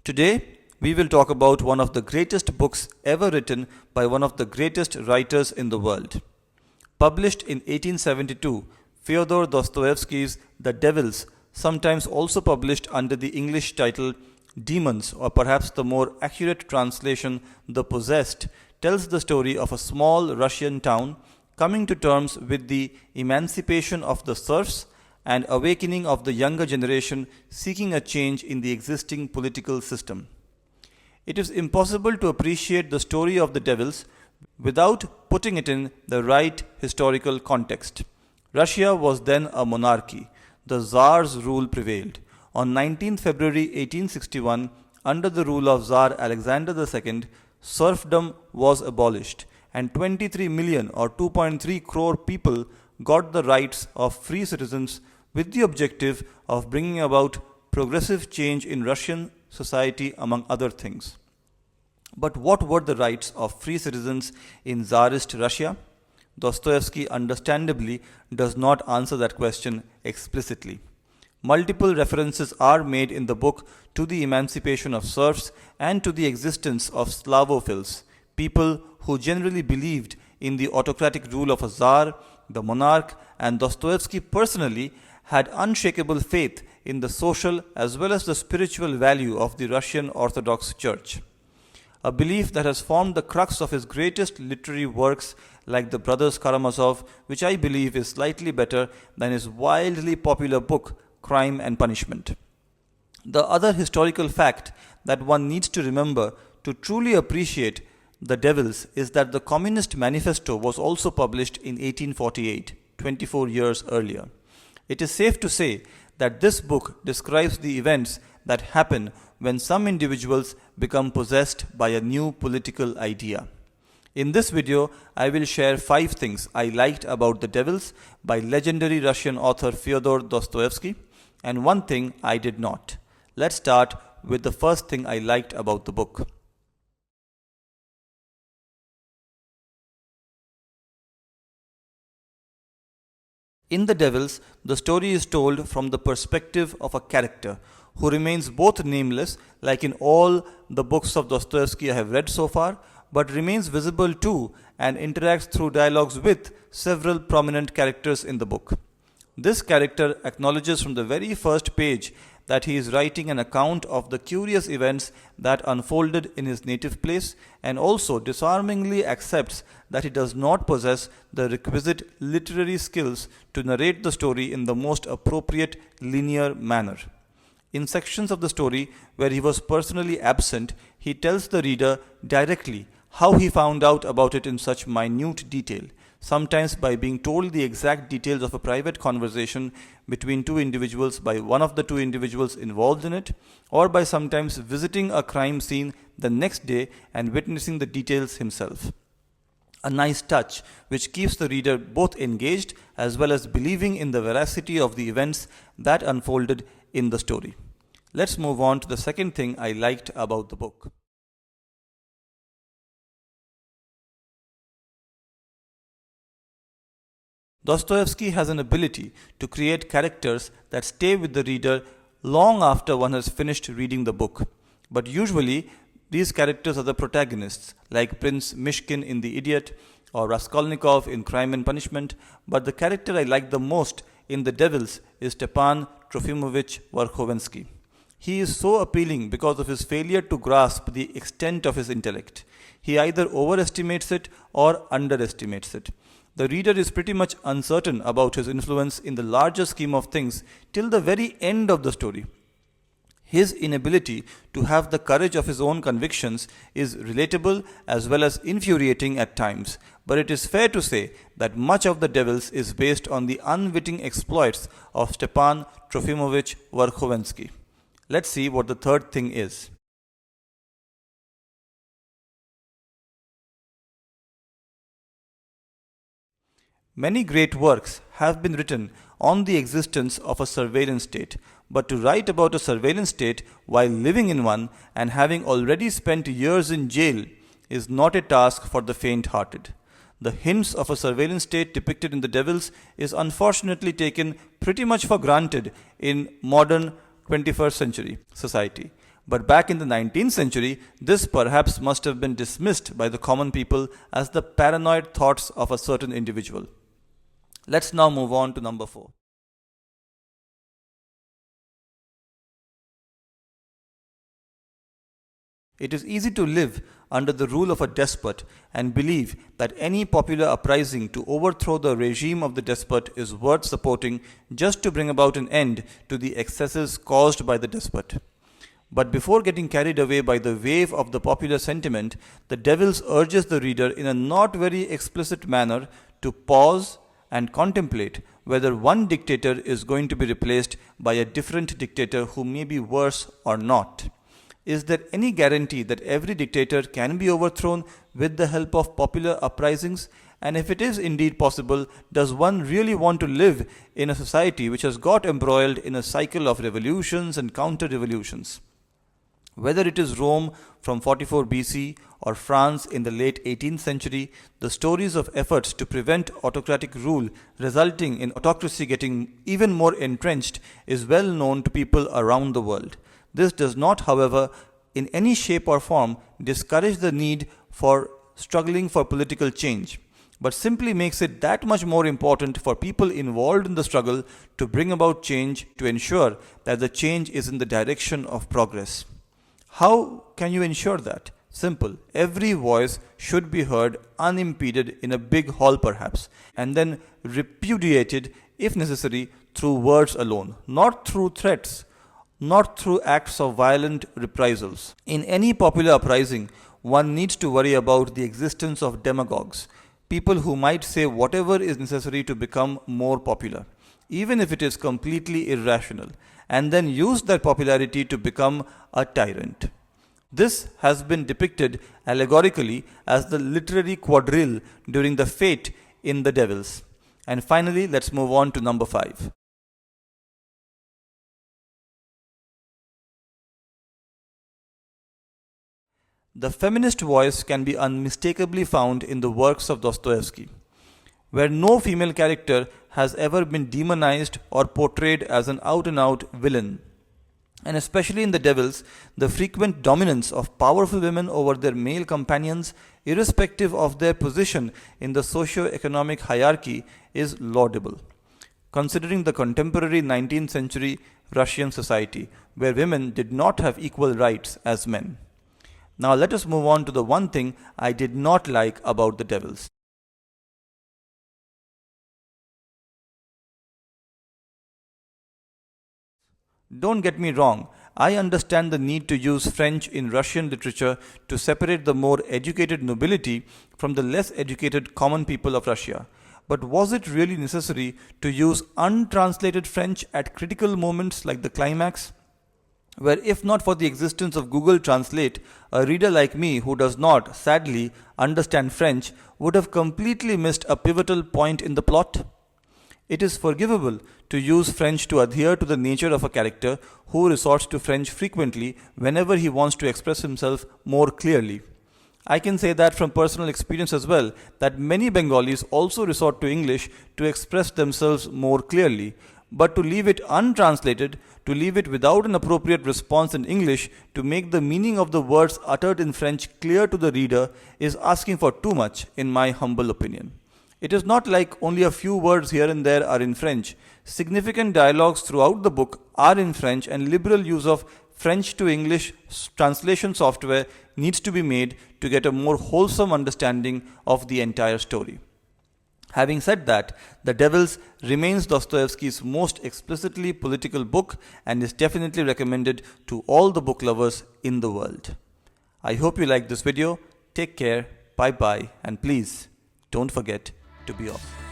Today, we will talk about one of the greatest books ever written by one of the greatest writers in the world. Published in 1872, Fyodor Dostoevsky's The Devils, sometimes also published under the English title Demons, or perhaps the more accurate translation, The Possessed, tells the story of a small Russian town coming to terms with the emancipation of the serfs and awakening of the younger generation seeking a change in the existing political system. It is impossible to appreciate the story of the devils without putting it in the right historical context. Russia was then a monarchy. The Tsar's rule prevailed. On 19 February 1861, under the rule of Tsar Alexander II, serfdom was abolished, and 23 million or 2.3 crore people got the rights of free citizens with the objective of bringing about progressive change in Russian society, among other things. But what were the rights of free citizens in Tsarist Russia? Dostoevsky understandably does not answer that question explicitly. Multiple references are made in the book to the emancipation of serfs and to the existence of Slavophils, people who generally believed in the autocratic rule of a Tsar, the monarch, and Dostoevsky personally had unshakable faith in the social as well as the spiritual value of the Russian Orthodox Church. A belief that has formed the crux of his greatest literary works like The Brothers Karamazov, which I believe is slightly better than his wildly popular book Crime and Punishment. The other historical fact that one needs to remember to truly appreciate The Devils is that the Communist Manifesto was also published in 1848, 24 years earlier. It is safe to say that this book describes the events that happen when some individuals become possessed by a new political idea. In this video, I will share 5 things I liked about The Devils by legendary Russian author Fyodor Dostoevsky, and 1 thing I did not. Let's start with the first thing I liked about the book. In The Devils, the story is told from the perspective of a character who remains both nameless, like in all the books of Dostoevsky I have read so far, but remains visible too and interacts through dialogues with several prominent characters in the book. This character acknowledges from the very first page that he is writing an account of the curious events that unfolded in his native place, and also disarmingly accepts that he does not possess the requisite literary skills to narrate the story in the most appropriate linear manner. In sections of the story where he was personally absent, he tells the reader directly how he found out about it in such minute detail, sometimes by being told the exact details of a private conversation between 2 individuals by one of the 2 individuals involved in it, or by sometimes visiting a crime scene the next day and witnessing the details himself. A nice touch which keeps the reader both engaged as well as believing in the veracity of the events that unfolded in the story. Let's move on to the second thing I liked about the book. Dostoevsky has an ability to create characters that stay with the reader long after one has finished reading the book. But usually, these characters are the protagonists, like Prince Mishkin in The Idiot or Raskolnikov in Crime and Punishment. But the character I like the most in The Devils is Stepan Trofimovich Verkhovensky. He is so appealing because of his failure to grasp the extent of his intellect. He either overestimates it or underestimates it. The reader is pretty much uncertain about his influence in the larger scheme of things till the very end of the story. His inability to have the courage of his own convictions is relatable as well as infuriating at times, but it is fair to say that much of The Devils is based on the unwitting exploits of Stepan Trofimovich Verkhovensky. Let's see what the third thing is. Many great works have been written on the existence of a surveillance state, but to write about a surveillance state while living in one and having already spent years in jail is not a task for the faint-hearted. The hints of a surveillance state depicted in The Devils is unfortunately taken pretty much for granted in modern 21st century society. But back in the 19th century, this perhaps must have been dismissed by the common people as the paranoid thoughts of a certain individual. Let's now move on to number 4. It is easy to live under the rule of a despot and believe that any popular uprising to overthrow the regime of the despot is worth supporting just to bring about an end to the excesses caused by the despot. But before getting carried away by the wave of the popular sentiment, the Devils urges the reader in a not very explicit manner to pause and contemplate whether one dictator is going to be replaced by a different dictator who may be worse or not. Is there any guarantee that every dictator can be overthrown with the help of popular uprisings? And if it is indeed possible, does one really want to live in a society which has got embroiled in a cycle of revolutions and counter-revolutions? Whether it is Rome from 44 BC or France in the late 18th century, the stories of efforts to prevent autocratic rule resulting in autocracy getting even more entrenched is well known to people around the world. This does not, however, in any shape or form discourage the need for struggling for political change, but simply makes it that much more important for people involved in the struggle to bring about change to ensure that the change is in the direction of progress. How can you ensure that? Simple. Every voice should be heard unimpeded in a big hall perhaps, and then repudiated if necessary through words alone, not through threats, not through acts of violent reprisals. In any popular uprising, one needs to worry about the existence of demagogues, people who might say whatever is necessary to become more popular, even if it is completely irrational, and then use that popularity to become a tyrant. This has been depicted allegorically as the literary quadrille during the fete in The Devils. And finally, let's move on to number 5. The feminist voice can be unmistakably found in the works of Dostoevsky, where no female character has ever been demonized or portrayed as an out-and-out villain. And especially in The Devils, the frequent dominance of powerful women over their male companions, irrespective of their position in the socio-economic hierarchy, is laudable, considering the contemporary 19th century Russian society, where women did not have equal rights as men. Now let us move on to the one thing I did not like about The Devils. Don't get me wrong, I understand the need to use French in Russian literature to separate the more educated nobility from the less educated common people of Russia. But was it really necessary to use untranslated French at critical moments like the climax? Where if not for the existence of Google Translate, a reader like me who does not, sadly, understand French would have completely missed a pivotal point in the plot. It is forgivable to use French to adhere to the nature of a character who resorts to French frequently whenever he wants to express himself more clearly. I can say that from personal experience as well, that many Bengalis also resort to English to express themselves more clearly. But to leave it untranslated, to leave it without an appropriate response in English, to make the meaning of the words uttered in French clear to the reader is asking for too much, in my humble opinion. It is not like only a few words here and there are in French. Significant dialogues throughout the book are in French, and liberal use of French to English translation software needs to be made to get a more wholesome understanding of the entire story. Having said that, The Devils remains Dostoevsky's most explicitly political book and is definitely recommended to all the book lovers in the world. I hope you liked this video. Take care, bye bye, and please don't forget to be off.